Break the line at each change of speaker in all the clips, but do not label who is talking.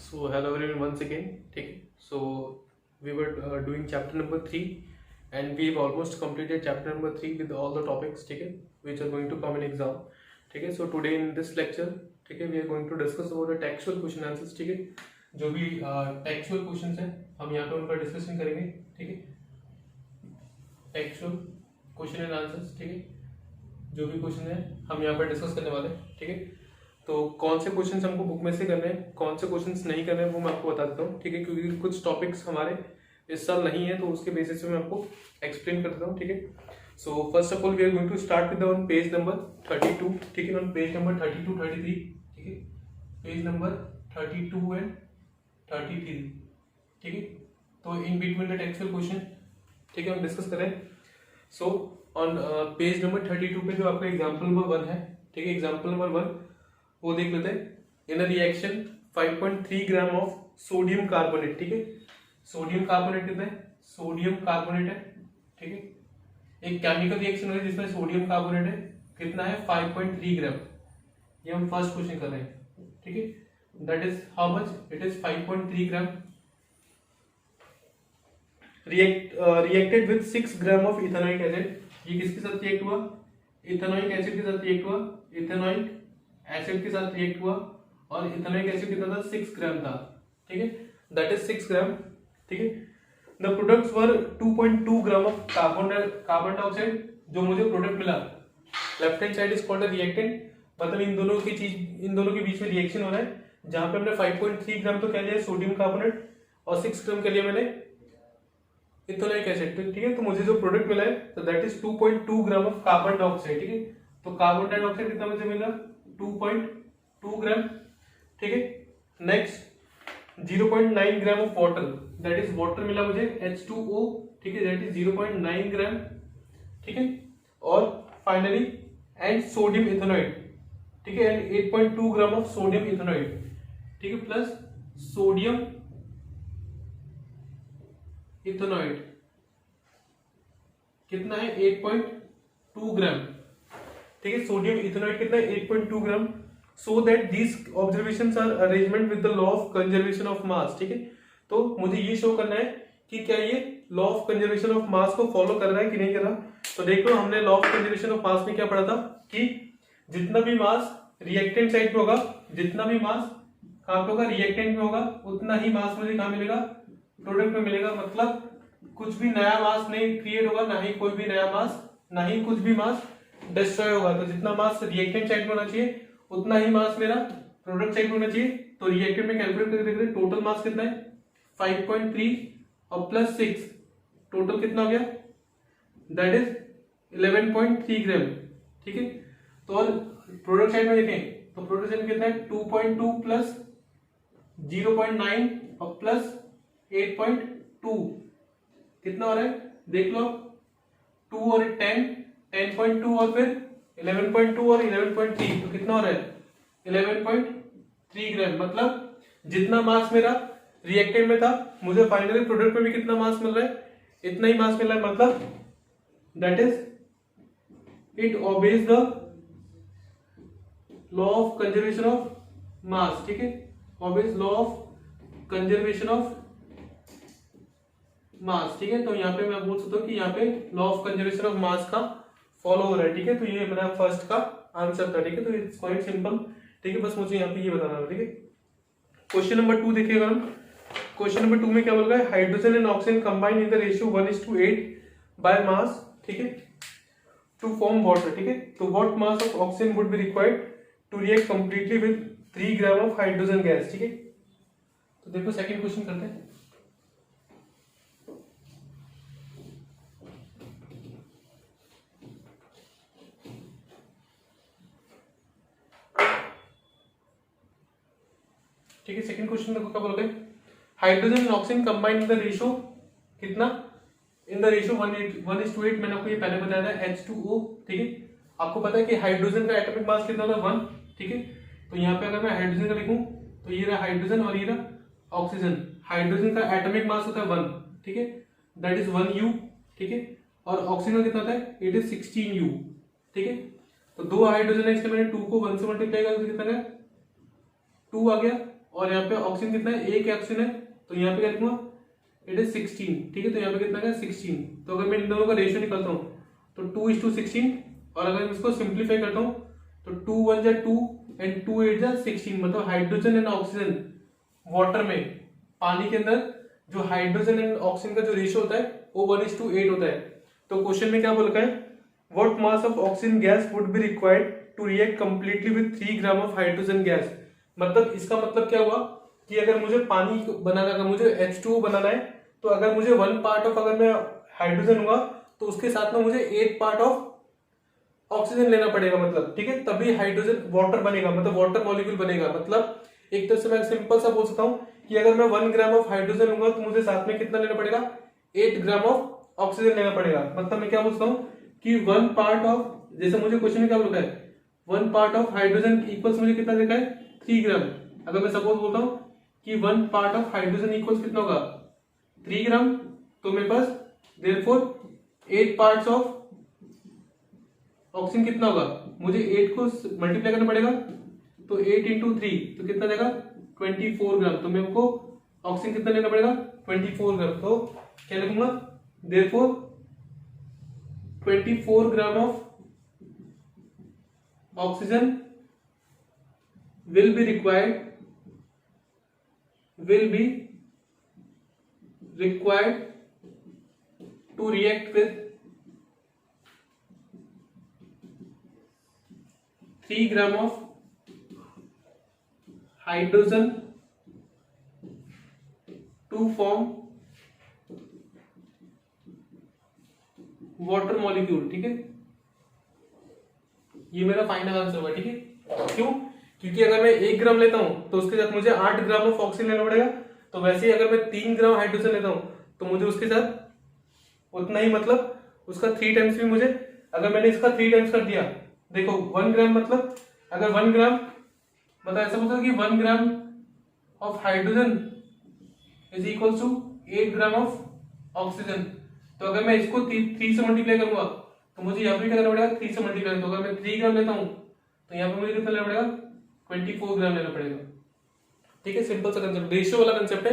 So hello everyone once again. ठीक है. So we were doing chapter number 3 and we've almost completed chapter number 3 with all the topics. ठीक है, which are going to come in exam. ठीक है. So today in this lecture, ठीक है, we are going to discuss about the textual question answers. ठीक है, जो भी textual questions हैं हम यहाँ पे उनका डिस्कशन करेंगे. ठीक है, textual question and answers. ठीक है, जो भी क्वेश्चन है हम यहाँ पर डिस्कस करने वाले हैं. ठीक है, तो कौन से क्वेश्चंस हमको बुक में से करने हैं, कौन से क्वेश्चंस नहीं करने हैं वो मैं आपको बता देता हूँ. ठीक है, क्योंकि कुछ टॉपिक्स हमारे इस साल नहीं है तो उसके बेसिस पे मैं आपको एक्सप्लेन कर देता हूँ. ठीक है, so first of all we are going to start with on page number 32. ठीक है, ऑन पेज नंबर 32 33. ठीक है, पेज नंबर 32 एंड 33. ठीक है, तो in between the textual question, ठीक है, हम डिस्कस करें. सो ऑन पेज नंबर 32 पे जो आपका एग्जाम्पल नंबर 1 है, ठीक है, एग्जाम्पल नंबर 1 वो देख लेते हैं. In a reaction 5.3 gram of sodium carbonate. ठीक है, सोडियम कार्बोनेट कितना है, सोडियम कार्बोनेट है. ठीक है, एक केमिकल रिएक्शन है जिसमें सोडियम कार्बोनेट है, कितना है 5.3 ग्राम. ये हम फर्स्ट क्वेश्चन कर रहे हैं. ठीक है, that is how much, it is 5.3 gram. Reacted with 6 gram of ethanoic acid. ये किसके साथ रिएक्ट हुआ, इथेनॉइक एसिड के साथ रिएक्ट हुआ. इथेनॉइक एसिड के साथ रिएक्ट हुआ और इथेनॉइक एसिड कितना था, 6 ग्राम था. ठीक है, दैट इज 6 ग्राम. ठीक है, the products were 2.2 gram of carbon dioxide. जो मुझे प्रोडक्ट मिला, left hand side is called a reactant. मतलब इन दोनों के बीच में रिएक्शन हो रहा है. जहां पे हमने 5.3 ग्राम तो कह लिया सोडियम कार्बोनेट और 6 ग्राम कह लिया मैंने इथेनॉइक एसिड. ठीक है, तो मुझे जो प्रोडक्ट मिला है तो that is 2.2 gram of carbon dioxide. ठीक है, तो कार्बन डाइऑक्साइड कितना मुझे मिला, 2.2 ग्राम. ठीक है, next 0.9 gram of water, that is water मिला मुझे H2O. ठीक है, दैट इज 0.9 ग्राम. ठीक है, और फाइनली एंड सोडियम इथेनॉइड. ठीक है, and 8.2 gram of sodium ethanoid. ठीक है, प्लस सोडियम इथेनॉइड कितना है 8.2 ग्राम. ठीक है, सोडियम इथेनॉइड कितना है 8.2 gram. So that these observations are arrangement with the law of conservation of mass. ठीक है, तो मुझे ये शो करना है कि क्या ये लॉ ऑफ कंजर्वेशन ऑफ मास को फॉलो कर रहा है कि नहीं कर रहा. तो देखो, हमने लॉ ऑफ कंजर्वेशन ऑफ मास में क्या पढ़ा था कि जितना भी मास रिएक्टेंट साइड पे होगा, जितना भी मास कहां पे होगा, रिएक्टेंट में होगा, उतना ही मास मुझे कहां मिलेगा, प्रोडक्ट में मिलेगा. मतलब कुछ भी नया मास नहीं क्रिएट होगा, ना ही कोई भी नया मास, ना ही कुछ भी मास डिस्ट्रॉय होगा. तो जितना मास रिएक्टेंट साइड में होना चाहिए उतना ही मास मेरा प्रोडक्ट साइड में होना चाहिए. तो रिएक्टेंट में कैलकुलेट करके देख रहे हैं, टोटल मास कितना है 5.3 और प्लस 6, टोटल कितना हो गया, दैट इज 11.3 ग्राम. ठीक है, तो और प्रोडक्ट साइड में देखें तो प्रोडक्ट साइड में कितना है 2.2 प्लस 0.9 और प्लस 8.2 कितना हो रहा है, देख लो 2 और 10.2 और फिर 11.2 और 11.3, तो कितना हो रहा है 11.3 ग्राम. मतलब जितना मास मेरा रिएक्टेंट में था, मुझे फाइनली प्रोडक्ट में भी कितना मास मिल रहा है, इतना ही मास मिल रहा है. मतलब that is it obeys the law of conservation of mass. ठीक है, obeys law of conservation of mass. ठीक है, तो यहाँ पे मैं बोल सकता हूँ कि यहाँ पे लॉ ऑफ कंजर्वेशन ऑफ मास का फॉलो हो रहा है. ठीक है, तो ये मेरा फर्स्ट का आंसर था. ठीक है, तो इट्स क्वाइट सिंपल. ठीक है, बस मुझे यहाँ पे ये बताना है. ठीक है, क्वेश्चन नंबर 2 देखिएगा हम. क्वेश्चन नंबर 2 में क्या बोल रहा है, hydrogen and oxygen combine in the ratio 1:8 by mass. ठीक है, टू फॉर्म वाटर. ठीक है, तो what mass of oxygen would be required to react completely with 3 gram of hydrogen gas. ठीक है, तो देखो सेकंड क्वेश्चन करते हैं. ठीक है, सेकंड क्वेश्चन देखो क्या बोल रहे हैं, hydrogen and oxygen combine in the ratio कितना, इन द रेशियो 1:8. मैंने आपको ये पहले बताया था H2O. ठीक है, आपको पता है कि हाइड्रोजन का एटॉमिक मास कितना होता है 1. ठीक है, तो यहाँ पे अगर मैं हाइड्रोजन का लिखूं तो ये रहा हाइड्रोजन और ये रहा ऑक्सीजन. हाइड्रोजन का एटॉमिक मास होता है 1. ठीक है, दैट इज 1U. ठीक है, और ऑक्सीजन कितना होता है, इट इज 16U. ठीक है, तो 2 हाइड्रोजन है, इसलिए मैंने 2 को 1 से मल्टीप्लाई किया तो कितना गया 2 आ गया. और यहाँ पे ऑक्सीजन कितना है, एक ऑक्सीजन है, तो यहाँ पे क्या लिखूंगा, इट इज 16, ठीक है। तो यहाँ पे कितना है 16। तो अगर मैं इन दोनों का रेशियो निकालता हूँ तो 2:16, और अगर मैं इसको सिंप्लीफाई करता हूँ तो 2 1 जा 2 एंड 2 8 जा 16, मतलब हाइड्रोजन एंड ऑक्सीजन वाटर में, पानी के अंदर जो हाइड्रोजन एंड ऑक्सीजन का जो रेशियो होता है वो 1:8 होता है। तो क्वेश्चन में क्या बोला है, what mass of oxygen gas would be required to react completely with 3 gram of hydrogen gas. मतलब इसका मतलब क्या हुआ कि अगर मुझे पानी बनाना, अगर मुझे H2O बनाना है, तो अगर मुझे 1 पार्ट ऑफ, अगर मैं हाइड्रोजन हुआ तो उसके साथ में मुझे 8 पार्ट ऑफ ऑक्सीजन लेना पड़ेगा, मतलब ठीक है, तभी हाइड्रोजन वाटर बनेगा, मतलब वाटर मॉलिक्यूल बनेगा। मतलब एक तरह से मैं सिंपल सा बोल सकता हूं कि अगर मैं 1 ग्राम ऑफ हाइड्रोजन लूंगा तो मुझे साथ में कितना लेना पड़ेगा, 8 ग्राम ऑफ ऑक्सीजन लेना पड़ेगा। मतलब मैं क्या बोलता हूं कि 1 पार्ट ऑफ, जैसे मुझे क्वेश्चन में क्या बोला है, 1 पार्ट ऑफ हाइड्रोजन इक्वल्स मुझे कितना देखा है, 3 ग्राम। अगर मैं सपोज बोलता हूं कि 1 पार्ट ऑफ हाइड्रोजन इक्वल्स कितना होगा, 3 ग्राम, तो मेरे पास देयरफॉर 8 पार्ट्स ऑफ ऑक्सीजन कितना होगा, मुझे 8 को मल्टीप्लाई करना पड़ेगा, तो 8 इंटू 3 तो कितना देगा 24 ग्राम। तो मेरे को ऑक्सीजन कितना लेना पड़ेगा, 24 ग्राम। तो क्या लिखूंगा, therefore 24 gram of oxygen will be required to react with 3 gram of hydrogen to form water molecule, ठीक है। ये मेरा फाइनल आंसर होगा, ठीक है। क्यों, क्योंकि अगर मैं 1 ग्राम लेता हूं तो उसके साथ मुझे 8 ग्राम ऑफ ऑक्सीजन लेना पड़ेगा, तो वैसे ही अगर मैं 3 ग्राम हाइड्रोजन लेता हूं तो मुझे उसके साथ उतना ही, मतलब उसका 3 टाइम्स भी मुझे, अगर मैंने इसका 3 टाइम्स कर दिया, देखो 1 ग्राम, मतलब अगर 1 ग्राम, मतलब ऐसा मतलब कि 1 gram of hydrogen is equal to 8 gram of oxygen. तो अगर मैं इसको 3 से मल्टीप्लाई करूंगा तो मुझे यहाँ पे क्या करना पड़ेगा, 3 से मल्टीप्लाई। तो अगर मैं 3 ग्राम लेता हूं तो यहाँ पे मुझे कितना लेना पड़ेगा, 24 ग्राम लेना पड़ेगा, ठीक है। सिंपल सा कंसेप्ट, रेशियो वाला कंसेप्ट है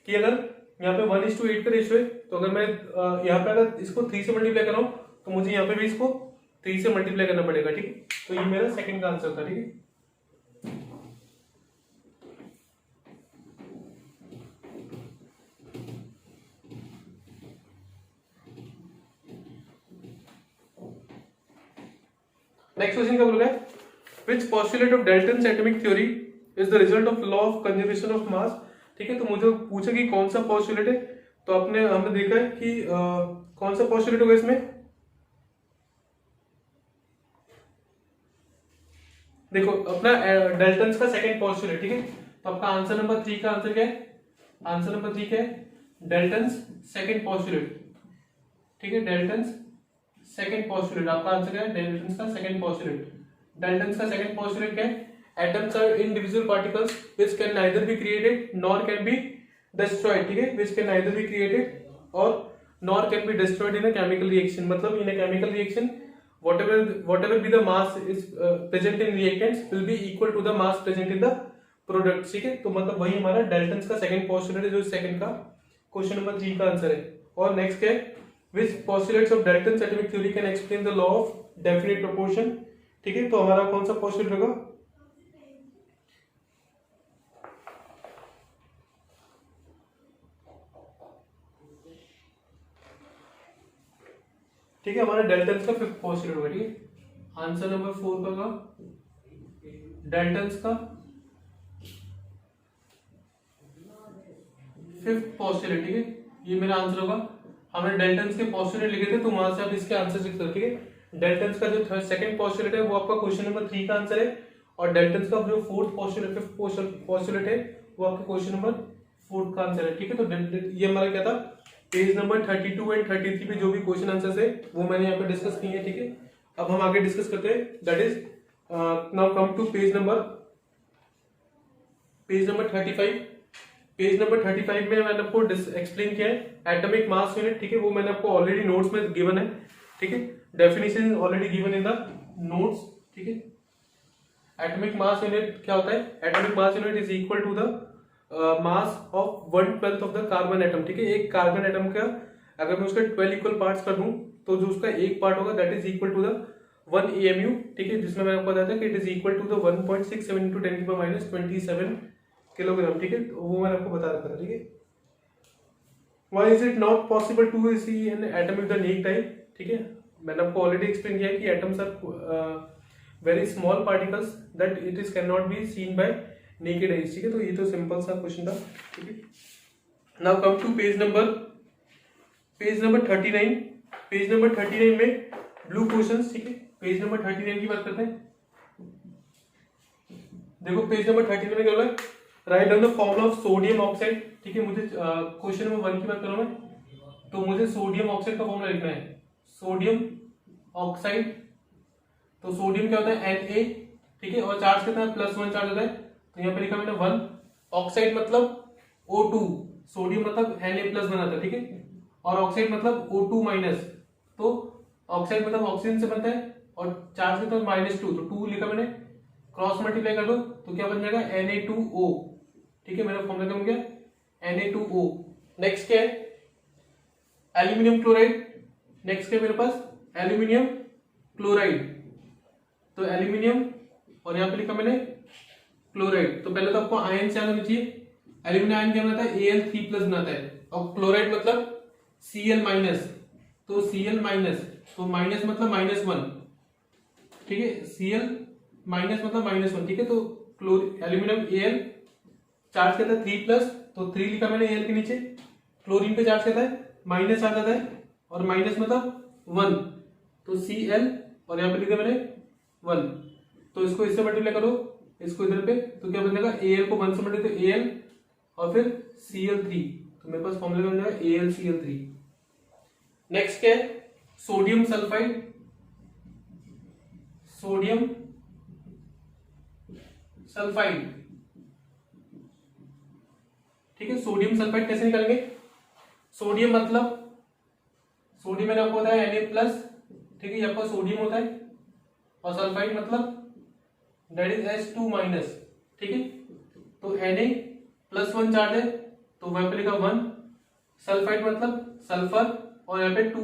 कि अगर यहाँ पे 1:8 का रेशियो है, तो अगर मैं यहाँ पे अगर इसको 3 से मल्टीप्लाई कर रहा हूँ तो मुझे यहाँ पे भी इसको 3 से मल्टीप्लाई करना पड़ेगा, ठीक है। तो ये मेरा सेकंड का आंसर था, ठीक है। नेक्स्ट क्वेश्चन क्या बोल रहा है, which postulate of Dalton's atomic theory is the result of law of conservation of mass, ठीक है। तो मुझे पूछा कि कौन सा पॉस्टुलेट है, तो हमने देखा है कि कौन सा पॉस्टुलेट होगा इसमें, देखो अपना डाल्टन्स का सेकंड पॉस्टुलेट, ठीक है। तो आपका आंसर नंबर 3 का आंसर क्या है, आंसर नंबर 3 क्या है, डाल्टन्स सेकंड पॉस्टुलेट, ठीक है। डाल्टन्स सेकंड पॉस्टुलेट, आपका आंसर क्या है, डाल्टन्स का सेकंड पॉस्टुलेट। डाल्टन्स का सेकंड पॉस्टुलेट क्या है, atoms are individual particles which can neither be created nor can be destroyed, ठीक है। Which can neither be created और nor can be destroyed in a chemical reaction, मतलब in a chemical reaction whatever be the mass is present in reactants will be equal to the mass present in the product, ठीक है। तो मतलब वही हमारा Dalton's का second postulate है, जो सेकंड का क्वेश्चन नंबर 3 का आंसर है। और नेक्स्ट क्या है, which postulates of Dalton's atomic theory can explain the law of definite proportion, ठीक है। तो हमारा कौन सा पॉस्टुलेट होगा, ठीक है, हमारा डाल्टन्स का फिफ्थ पॉस्टुलेट होगा, ठीक है। आंसर नंबर 4 का होगा डाल्टन्स का फिफ्थ पॉस्टुलेट, ठीक है। ये मेरा आंसर होगा। हमने डाल्टन्स के पॉस्टुलेट लिखे थे, तो वहां से आप इसके आंसर लिख सकते, ठीक है। डाल्टन्स का जो सेकंड पॉस्टुलेट है वो आपका क्वेश्चन नंबर 3 का आंसर है, और डाल्टन्स का जो फोर्थ पॉस्टुलेट, फिफ्थ पॉस्टुलेट है वो आपका क्वेश्चन नंबर 4 का आंसर है, ठीक है। तो ये हमारा क्या था, पेज नंबर 32 एंड 33 पे जो भी क्वेश्चन आंसर्स है वो मैंने यहाँ पे डिस्कस किए हैं, ठीक है। अब हम आगे डिस्कस करते हैं, that is now come to page number 35। Page number 35 में मैंने आपको एक्सप्लेन किया है एटॉमिक मास यूनिट, ठीक है। वो मैंने आपको ऑलरेडी नोट्स में गिवन है, ठीक है। Definition already given in the notes, ठीक है। एटॉमिक मास यूनिट क्या होता है, atomic mass unit is equal to the mass of 1/12 of the carbon atom, ठीक है। एक कार्बन एटम का अगर मैं उसका 12 इक्वल पार्ट्स कर दूं तो जो उसका एक पार्ट होगा that is equal to the 1 AMU, ठीक है, जिसमें मैंने आपको बताया था कि it is equal to the 1.67 into 10⁻⁻27 kilogram, ठीक है, तो वो मैंने आपको बता रखा था, ठीक है। Why is it not possible to see an atom with the neck type, ठीक है, मैंने आपको ऑलरेडी एक्सप्लेन किया कि atoms are very small particles that it is can not be seen by naked eyes, ठीक है। तो ये तो सिंपल सा क्वेश्चन था, ठीक है। Now come to page number 39। Page number 39 में ब्लू क्वेश्चंस, ठीक है। पेज नंबर 39 की बात करते हैं। देखो पेज नंबर 39 में क्या होगा, write down the formula of sodium oxide, ठीक है। मुझे क्वेश्चन नंबर 1 की बात करूं मैं, तो मुझे सोडियम ऑक्साइड का फॉर्मूला लिखना है, सोडियम ऑक्साइड। तो सोडियम क्या होता है Na, ठीक है, और चार्ज कितना है, +1 चार्ज होता है, तो यहाँ पे लिखा मैंने 1। ऑक्साइड मतलब O2, सोडियम मतलब Na+ बनाता है, ठीक है, और ऑक्साइड मतलब O2-, तो ऑक्साइड मतलब ऑक्सीजन से बनता है और चार्ज कितना -2, तो 2 लिखा मैंने, क्रॉस मल्टीप्लाई कर दो तो क्या बन जाएगा Na2O, ठीक है, मेरा फॉर्मूला क्या हो गया Na2O। नेक्स्ट क्या है, एल्यूमिनियम क्लोराइड। नेक्स्ट क्या है मेरे पास, एल्यूमिनियम क्लोराइड। तो एल्यूमिनियम और यहाँ पे लिखा मैंने क्लोराइड। तो पहले तो आपको आयन से आना चाहिए, एल्यूमिनियम आयन क्या बनाता है, Al3+ बनाता है, और क्लोराइड मतलब Cl-, तो Cl-, तो माइनस मतलब -1, ठीक है, Cl- मतलब -1, ठीक है। तो एल्यूमिनियम Al चार्ज कहता है 3+, तो 3 लिखा मैंने Al के नीचे। क्लोरीन पे चार्ज कहता है माइनस चार्ज आता है, और माइनस मतलब 1, तो Cl, और यहाँ पे लिखा मैंने 1, तो इसको इससे मल्टीप्लाई करो, इसको इधर पे, तो क्या बन जाएगा, Al को 1 से मल्टीप्लाई तो Al और फिर Cl3, तो मेरे पास फॉर्मूला बन जाएगा AlCl3। नेक्स्ट क्या है, सोडियम सल्फाइड। सोडियम सल्फाइड, ठीक है। सोडियम सल्फाइड कैसे निकालेंगे, सोडियम मतलब सोडियम मैंने आपको बताया Na+, ठीक है, ये आपका सोडियम होता है, और सल्फाइड मतलब दैट इज H2-, ठीक है। तो Na+1 चार्ज है, तो वहां पे लिखा 1। सल्फाइड मतलब सल्फर, और यहाँ पे 2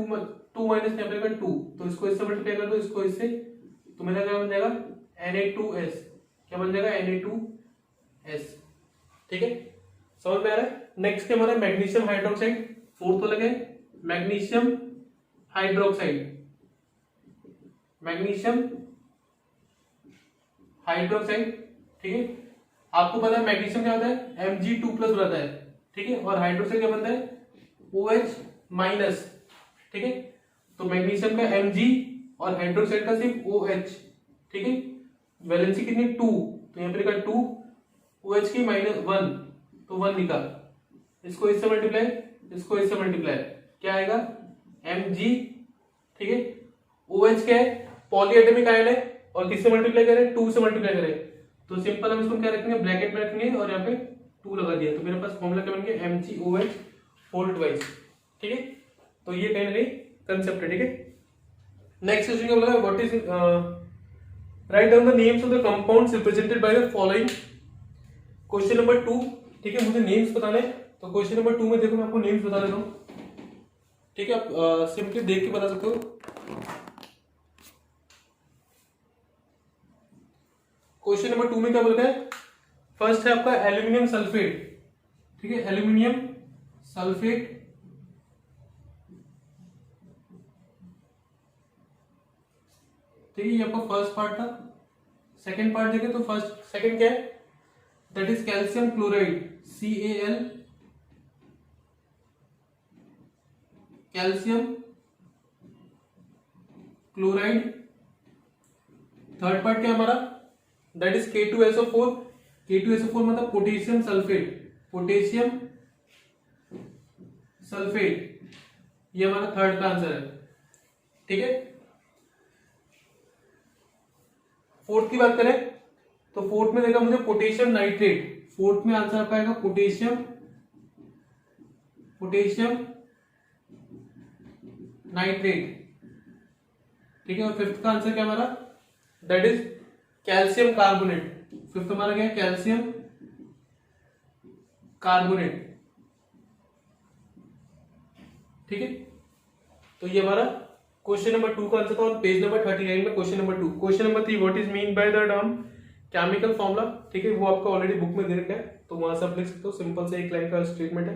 यहाँ पे लिखा 2, तो इसको इससे मल्टीप्लाई कर दो, इसको इससे, तो मेरा क्या बन जाएगा Na2S, क्या बन जाएगा Na2S, ठीक है, समझ में आ रहा है। नेक्स्ट क्या हमारा मैग्नीशियम हाइड्रोक्साइड, फोर्थ तो लगे मैग्नीशियम हाइड्रोक्साइड। मैग्नीशियम हाइड्रोक्साइड, ठीक है, आपको पता है मैग्नीशियम क्या होता है, Mg2+ बनाता है, ठीक है, और हाइड्रोक्साइड क्या बनता है OH-, ठीक है। तो मैग्नीशियम का Mg और हाइड्रोक्साइड का सिर्फ OH, ठीक है, वैलेंसी कितनी 2, तो यहाँ पे लिखा 2, OH की -1, तो 1 लिखा, इसको इससे मल्टीप्लाई, इसको इससे मल्टीप्लाई, क्या आएगा Mg, ठीक है। OH क्या है, पॉलीएटॉमिक आयन है, और किससे मल्टीप्लाई करें, 2 से मल्टीप्लाई करें, तो सिंपल हम इसको क्या रखेंगे, ब्रैकेट में रखेंगे, और यहाँ पे 2 लगा दिया, तो मेरे पास फॉर्मूला क्या बन गया MgOH होल ट्वाइस, ठीक है। तो ये कहीं ना कहीं कंसेप्ट है, ठीक है। नेक्स्ट क्वेश्चन क्या बोला, what is write down the names of the compounds represented by the following. Question number 2, ठीक है, मुझे नेम्स बताने, तो क्वेश्चन नंबर 2 में देखो मैं आपको नेम्स बता देता हूँ, ठीक है, आप सिंपली देख के बता सकते हो। क्वेश्चन नंबर 2 में क्या बोलता है, फर्स्ट है आपका एल्यूमिनियम सल्फेट, ठीक है, एल्यूमिनियम सल्फेट, ठीक है, ये आपका फर्स्ट पार्ट था। सेकंड पार्ट देखें तो फर्स्ट सेकंड क्या है, that is calcium chloride, Cal, calcium chloride. Third part क्या हमारा, दैट इज K2SO4, K2SO4 मतलब पोटेशियम सल्फेट, पोटेशियम सल्फेट, ये हमारा थर्ड का आंसर है, ठीक है। फोर्थ की बात करें तो फोर्थ में देखा मुझे पोटेशियम नाइट्रेट, फोर्थ में आंसर आपका आएगा पोटेशियम नाइट्रेट, ठीक है। और फिफ्थ का आंसर क्या हमारा, that is calcium carbonate, fifth हमारा क्या है, कैल्शियम कार्बोनेट, ठीक है। तो ये हमारा क्वेश्चन नंबर 2 का आंसर था, और पेज नंबर 39 में question number 2। Question number 3, what is mean by the term chemical formula, ठीक है, वो आपको ऑलरेडी बुक में दे रखा है, तो वहां से आप लिख सकते हो, सिंपल से एक लाइन का स्टेटमेंट है।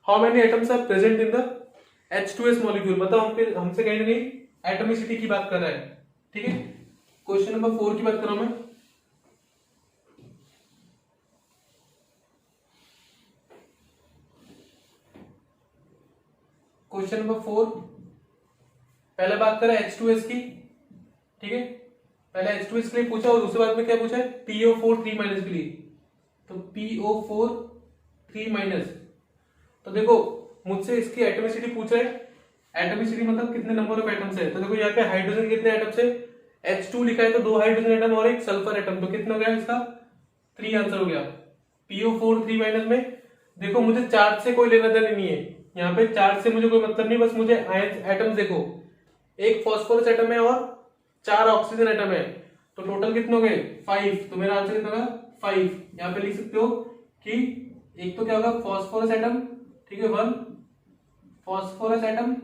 How many atoms are present in the H2S molecule, मतलब हमसे कहीं ना कहीं एटॉमिसिटी की बात कर रहा है, ठीक है। क्वेश्चन नंबर 4 की बात कर रहा हूं मैं। क्वेश्चन नंबर 4, पहले बात करें H2S की, ठीक है, पहले H2S के लिए पूछा और दूसरे बात में क्या पूछा है, PO4 3- के लिए, तो PO4 3-। तो देखो मुझसे इसकी एटॉमिसिटी पूछ रहा है, एटॉमिसिटी मतलब कितने नंबर ऑफ एटम्स है, तो देखो यहाँ पे हाइड्रोजन कितने एटम्स है, H2 लिखा है तो 2 हाइड्रोजन एटम और एक सल्फर एटम, तो कितना हो गया इसका 3 आंसर हो गया। PO4 3- में देखो मुझे चार्ज से कोई लेना देना नहीं है, यहाँ पे चार्ज से मुझे कोई मतलब नहीं, बस मुझे एटम्स देखो, एक फॉस्फोरस एटम है और 4 ऑक्सीजन एटम है, तो टोटल कितने हो गए 5, तो मेरा आंसर कितना होगा 5। यहाँ पे लिख सकते हो कि एक तो क्या होगा फॉस्फोरस एटम, ठीक है, 1 फॉस्फोरस एटम,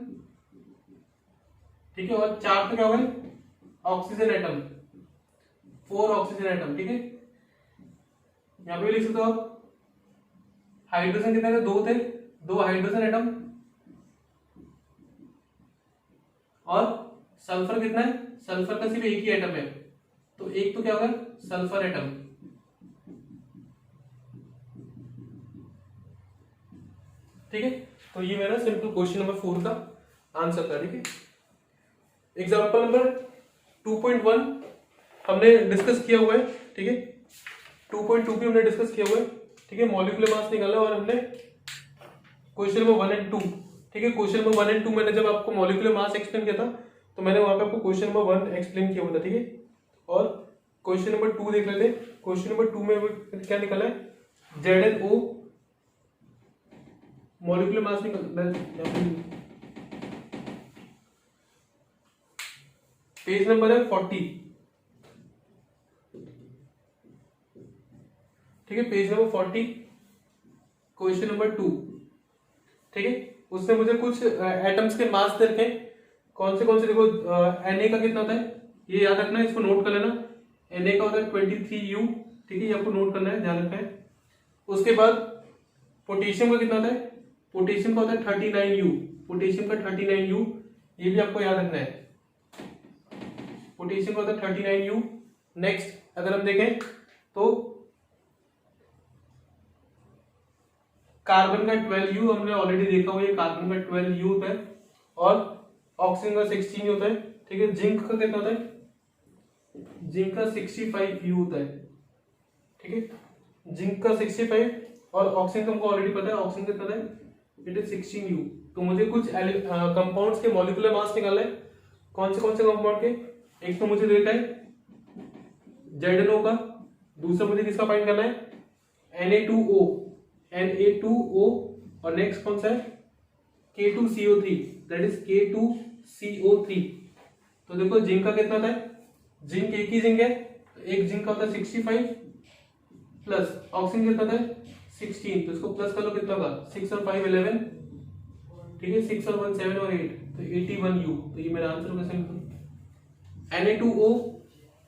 ठीक है, और 4 तो क्या हो गए ऑक्सीजन एटम, 4 ऑक्सीजन एटम, ठीक है। यहाँ पे लिख सकते हो आप हाइड्रोजन कितने थे, 2 थे, 2 हाइड्रोजन एटम, और सल्फर कितना है, सल्फर का सिर्फ एक ही एटम है, तो एक तो क्या होगा सल्फर एटम, ठीक है। तो ये मेरा सिंपल क्वेश्चन नंबर 4 का आंसर था, ठीक है। एग्जांपल नंबर 2.1 हमने डिस्कस किया हुआ है, ठीक है, 2.2 भी हमने डिस्कस किया हुआ है, ठीक है, मॉलिक्यूलर मास निकाला, और हमने क्वेश्चन नंबर 1 और 2, ठीक है, क्वेश्चन नंबर 1 और 2 मैंने जब आपको मॉलिक्यूलर मास एक्सप्लेन किया था, तो मैंने वहां पे आपको क्वेश्चन नंबर 1 एक्सप्लेन किया हुआ था, ठीक है, और क्वेश्चन नंबर 2 देख लेते हैं। क्वेश्चन नंबर 2 में क्या निकला है, ZnO मॉलिक्यूलर मास निकल, पेज नंबर है 40, ठीक है, पेज नंबर 40, क्वेश्चन नंबर 2, ठीक है। उसने मुझे कुछ एटम्स के मास दे रखे, कौन से देखो, Na का कितना होता है, ये याद रखना है, इसको नोट कर लेना, Na का होता है 23U, ठीक है, ये आपको नोट करना है, ध्यान रखना है। उसके बाद पोटेशियम का कितना होता है, पोटेशियम का होता है 39U, पोटेशियम का 39U, ये भी आपको याद रखना है, पोटेशियम का होता है 39U। नेक्स्ट अगर हम देखें तो कार्बन का 12U हमने ऑलरेडी देखा हुआ है, कार्बन का 12U होता है, और ऑक्सीजन का 16 होता है, ठीक है। जिंक का कितना होता है, जिंक का 65U होता है, ठीक है, जिंक का 65, और ऑक्सीजन का हमको ऑलरेडी पता है, ऑक्सीजन कितना है, इट इज 16U। तो मुझे कुछ कंपाउंड्स के मॉलिक्यूलर मास निकालना है, कौन से कंपाउंड के, एक तो मुझे देखा है ZnO का, दूसरा मुझे किसका फाइंड करना है Na2O, और नेक्स्ट कौन सा है K2CO3, दैट इज K2CO3। तो देखो जिंक का कितना होता है, जिंक एक ही जिंक है, तो एक जिंक का होता है 65 प्लस ऑक्सीजन कितना होता है 16, तो इसको प्लस कर लो, कितना होगा 6 और 5 11, ठीक है, 6 और 1 7 और 8, तो 81U, तो ये मेरा आंसर होगा सिंपल। Na2O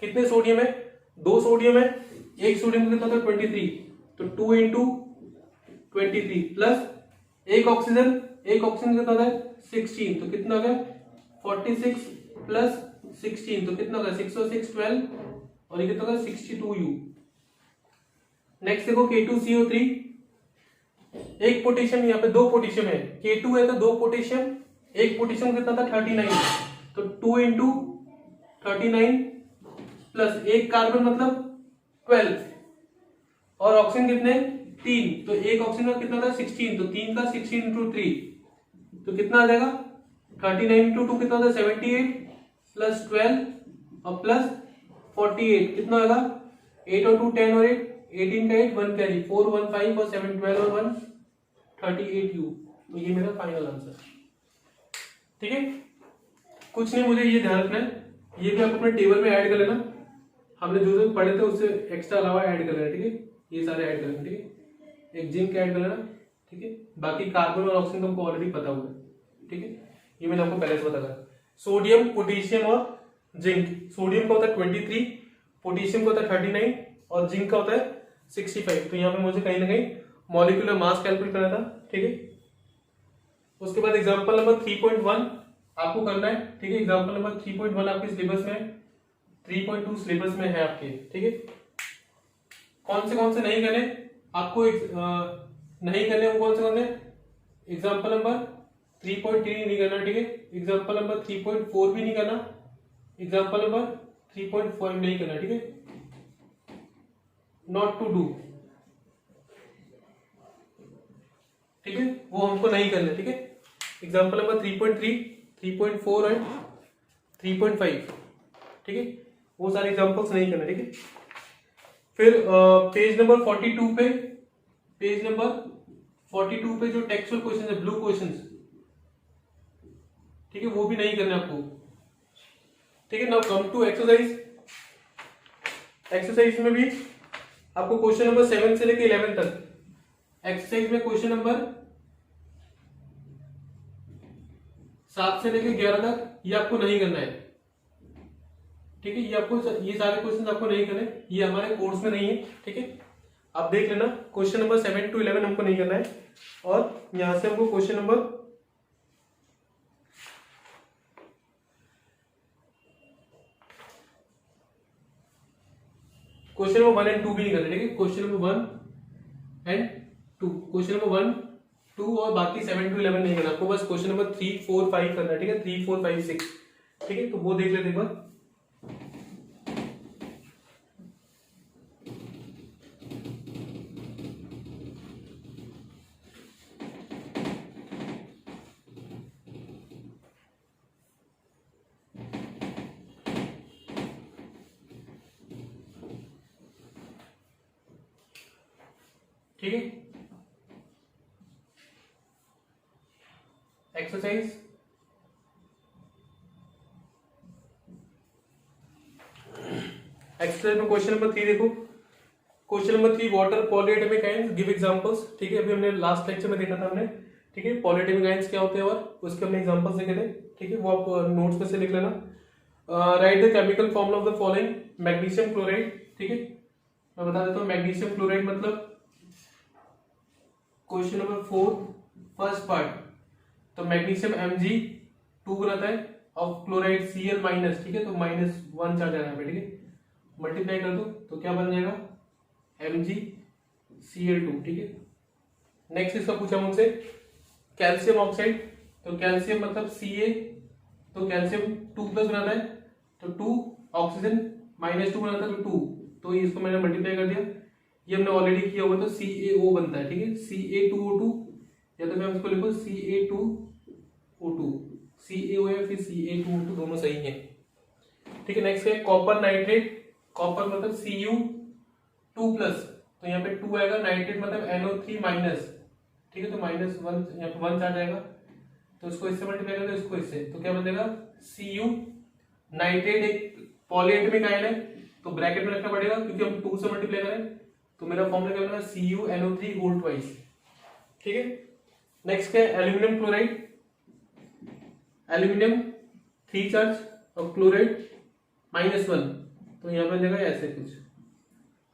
कितने सोडियम है, 2 सोडियम है, एक सोडियम कितना होता है 23, तो 2 into 23 प्लस एक ऑक्सीजन कितना होता है 16, तो कितना हो गया 46 प्लस 16, तो कितना होगा 6 और 6 12, और ये कितना होगा 62U। नेक्स्ट देखो K2CO3, एक पोटेशियम, यहाँ पे 2 पोटेशियम है, K2 है तो 2 पोटेशियम, एक पोटेशियम कितना था 39, तो 2 into 39 प्लस एक कार्बन मतलब 12, और ऑक्सीजन कितने 3, तो एक ऑक्सीजन का कितना था 16, तो 3 का 16 into 3, तो कितना आ जाएगा 39 into 2 कितना होता है 78 प्लस 12 और प्लस 48, कितना होगा 8 और 2 10 और 8 18 का 8 1 कैरी 4 1 5 और 7 12 और 1 38U। तो ये मेरा फाइनल आंसर, ठीक है। कुछ नहीं, मुझे ये ध्यान रखना है, ये भी आप अपने टेबल में ऐड कर लेना, हमने जो जो पढ़े थे उससे एक्स्ट्रा अलावा ऐड कर लेना, ठीक है, ये सारे ऐड कर लेना, ठीक है, एक जिंक ऐड कर लेना, ठीक है, बाकी कार्बन और ऑक्सीजन तुमको ऑलरेडी पता हुआ है, ठीक है, ये मैंने आपको पहले से बताया। सोडियम, पोटेशियम और जिंक, सोडियम का होता है 23, पोटेशियम का होता है 39 और जिंक का होता है 65। तो यहाँ पे मुझे कहीं ना कहीं मॉलिक्यूलर मास कैलकुलेट करना था, ठीक है। उसके बाद एग्जांपल नंबर 3.1 आपको करना है, ठीक है, एग्जांपल नंबर 3.1 आपके सिलेबस में, 3.2 सिलेबस में है आपके, ठीक है। कौन से नहीं करने आपको नहीं करने, वो कौन से एग्जांपल नंबर 3.3 नहीं करना, ठीक है, एग्जांपल नंबर 3.4 भी नहीं करना, एग्जांपल नंबर 3.5 नहीं करना, ठीक है, नॉट टू डू, ठीक है, वो हमको नहीं करना, ठीक है। एग्जांपल नंबर 3.3, 3.4 एंड 3.5, ठीक है, वो सारे एग्जांपल्स नहीं करना, ठीक है। फिर पेज नंबर 42 पे, पेज नंबर 42 पे जो टेक्सचुअल क्वेश्चन है, ब्लू क्वेश्चंस, ठीक है, वो भी नहीं करना आपको, ठीक है। Now come to exercise. Exercise में भी आपको क्वेश्चन नंबर 7 से लेकर 11 तक, एक्सरसाइज में क्वेश्चन नंबर 7 से लेकर 11 तक ये आपको नहीं करना है, ठीक है, ये आपको, ये सारे क्वेश्चन आपको नहीं करने, ये हमारे कोर्स में नहीं है, ठीक है। आप देख लेना, क्वेश्चन नंबर 7 to 11 हमको नहीं करना है, और यहां से हमको question number question number 1 and 2 भी नहीं करना, ठीक है, question number 1 and 2, question number 1, 2 और बाकी 7 to 11 नहीं करना आपको, बस क्वेश्चन नंबर 3, 4, 5 करना है, ठीक है, 3, 4, 5, 6, ठीक है। तो वो देख लेते एक बार। ठीक है, एक्सरसाइज में क्वेश्चन नंबर 3 देखो, question number 3, water polyatomic ions, give examples, ठीक है, अभी हमने लास्ट लेक्चर में देखा था हमने, ठीक है, पॉलीएटॉमिक आयंस क्या होते हैं और उसके हमने एग्जांपल्स देखे थे, ठीक है, वो आप नोट्स में से लिख लेना। Right the chemical formula of the following, magnesium chloride, ठीक है, मैं बता देता हूँ, मैग्नीशियम क्लोराइड मतलब क्वेश्चन नंबर 4 फर्स्ट पार्ट, तो मैग्नीशियम Mg2 बनाता है और क्लोराइड Cl माइनस, ठीक है, तो -1 चार्ज आना है, ठीक है, मल्टीप्लाई कर दो तो क्या बन जाएगा MgCl2, ठीक है। नेक्स्ट इसका पूछा मुझसे कैल्शियम ऑक्साइड, तो कैल्शियम मतलब Ca, तो कैल्शियम 2+ बनाता है, तो 2, ऑक्सीजन -2 बनाता है, तो 2, तो इसको मैंने मल्टीप्लाई कर दिया, ये हमने ऑलरेडी किया हुआ, तो CaO बनता है, ठीक है, Ca2O2, या तो मैं इसको लिखूं Ca2O2, CaO या फिर Ca2O2 दोनों सही है, ठीक है। नेक्स्ट है कॉपर नाइट्रेट, कॉपर मतलब Cu2+, तो यहाँ पे 2 आएगा, नाइट्रेट मतलब NO3 माइनस, ठीक है, तो -1 यहाँ पे 1 चार्ज आएगा, तो इसको इससे मल्टीप्लाई कर दो, इसको इससे, तो क्या बनेगा Cu, नाइट्रेट एक पॉलीएटॉमिक आयन है, तो ब्रैकेट में रखना पड़ेगा क्योंकि हम 2 से मल्टीप्लाई करें, तो मेरा फॉर्मूला क्या बनेगा CuNO3 होल ट्वाइस, ठीक है। नेक्स्ट है एल्यूमिनियम क्लोराइड, एल्यूमिनियम 3 चार्ज और क्लोराइड -1, तो यहाँ पे जगह ऐसे कुछ,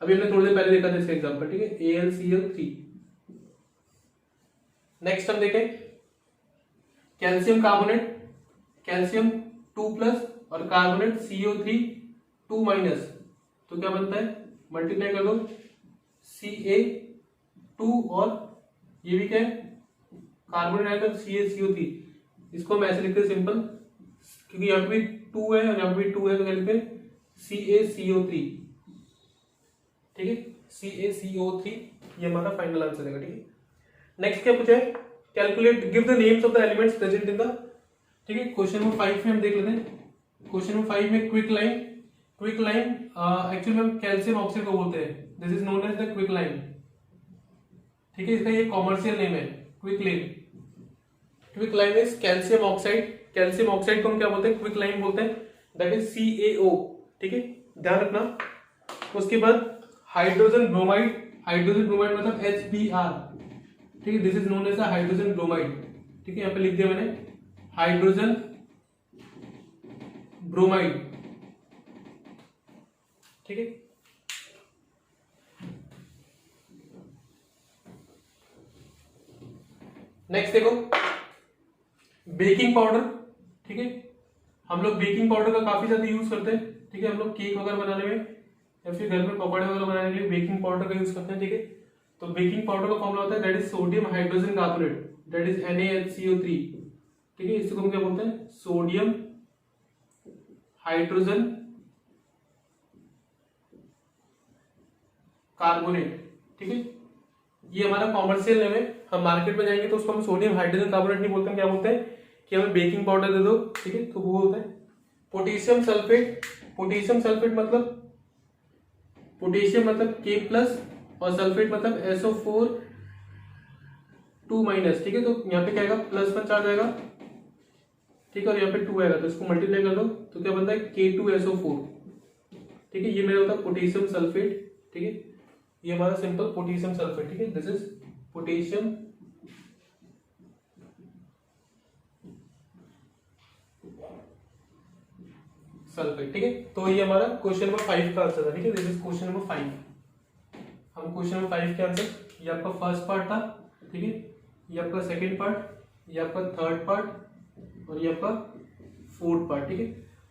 अभी हमने थोड़ी देर पहले देखा था इसका एग्जांपल, ठीक है, AlCl3। नेक्स्ट हम देखें कैल्शियम कार्बोनेट, कैल्शियम 2+ और कार्बोनेट CO3 2-, तो क्या बनता है, मल्टीप्लाई कर दो, Ca2 और ये भी क्या है कार्बोनेट आएगा, CaCO3, इसको हम ऐसे लिखते हैं सिंपल, क्योंकि यहाँ पे भी 2 है और यहाँ पे भी 2 है, तो क्या लिखते हैं CaCO3, ठीक है, CaCO3, ये हमारा फाइनल आंसर देगा, ठीक है। नेक्स्ट क्या पूछा है, calculate, give the names of the elements present in the, ठीक है, क्वेश्चन नंबर 5 में हम देख लेते हैं, क्वेश्चन नंबर 5 में quick line, quick line actually हम कैल्शियम ऑक्साइड को बोलते हैं, this is known as the quick line, ठीक है, इसका ये कॉमर्शियल नेम है quick line, quick line is calcium oxide, calcium oxide को हम क्या बोलते हैं, क्विक लाइन बोलते हैं, दैट इज CaO, ठीक है, ध्यान रखना उसके बाद हाइड्रोजन ब्रोमाइड, हाइड्रोजन ब्रोमाइड मतलब HBr, ठीक है, this is known as hydrogen bromide, ठीक है, यहाँ पे लिख दिया मैंने हाइड्रोजन ब्रोमाइड, ठीक है। नेक्स्ट देखो बेकिंग पाउडर, ठीक है, हम लोग बेकिंग पाउडर का काफी ज्यादा यूज करते हैं, ठीक है, हम लोग केक वगैरह बनाने में या फिर घर में पकौड़े वगैरह बनाने के लिए बेकिंग पाउडर का यूज करते हैं, ठीक है। तो बेकिंग पाउडर का फॉर्मूला होता है that is sodium hydrogen carbonate, that is NaHCO3, ठीक है, इसको हम क्या बोलते हैं, सोडियम हाइड्रोजन कार्बोनेट, ठीक है। ये हमारा कॉमर्शियल नेम है, हम मार्केट में जाएंगे तो उसको हम सोडियम हाइड्रोजन कार्बोनेट नहीं बोलते हैं, क्या बोलते हैं कि हमें बेकिंग पाउडर दे दो, ठीक है, तो वो होता है पोटेशियम सल्फेट। पोटेशियम सल्फेट मतलब, पोटेशियम मतलब K प्लस और सल्फेट मतलब SO4 2 माइनस, ठीक है, तो यहाँ पे क्या आएगा +1 चार्ज आएगा, ठीक है, और यहाँ पे 2 आएगा, तो इसको मल्टीप्लाई कर दो तो क्या बनता है K2SO4, ठीक है, ये मेरा होता है पोटेशियम सल्फेट, ठीक है, ये हमारा सिंपल पोटेशियम सल्फेट, ठीक है, दिस इज पोटेशियम सल्फेट, ठीक है। तो ये हमारा क्वेश्चन नंबर 5 का आंसर था, ठीक है, दिस इज क्वेश्चन नंबर 5। हम क्वेश्चन नंबर 5 के आंसर, ये आपका फर्स्ट पार्ट था, ठीक है, ये आपका सेकंड पार्ट, ये आपका थर्ड पार्ट और ये आपका फोर्थ पार्ट, ठीक है।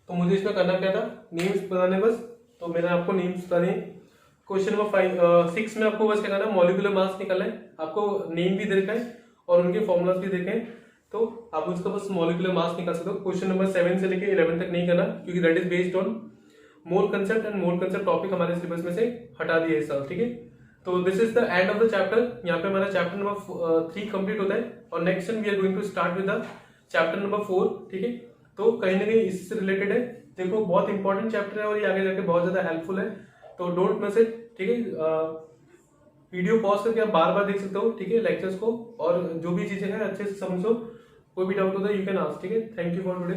तो मुझे इसमें करना क्या था, नेम्स बताने बस, तो मैंने आपको नेम्स बताने। क्वेश्चन नंबर 6 में आपको बस क्या करना है, मॉलिक्यूलर मास निकालना है, आपको नेम भी देखा है और उनके फॉर्मूलाज भी देखे हैं, तो आप उसका बस मॉलिक्यूलर मास निकाल सकते हो। क्वेश्चन नंबर 7 से लेके 11 तक नहीं करना, क्योंकि that is based on mole concept and mole concept topic हमारे सिलेबस में से हटा दिया इस साल, ठीक है। तो this is the end of the chapter, यहाँ पे हमारा चैप्टर नंबर 3 कंप्लीट होता है और next we are going to start with the chapter number 4, ठीक है। तो कहीं ना कहीं इससे रिलेटेड है, देखो बहुत इंपॉर्टेंट चैप्टर है और ये आगे जाके बहुत ज्यादा हेल्पफुल है, तो डोंट मिस इट, ठीक है। वीडियो पॉज करके आप बार बार देख सकते हो, ठीक है, लेक्चर्स को, और जो भी चीजें हैं अच्छे से समझो, कोई भी डाउट होता है यू कैन आस्क, ठीक है। Thank you for today.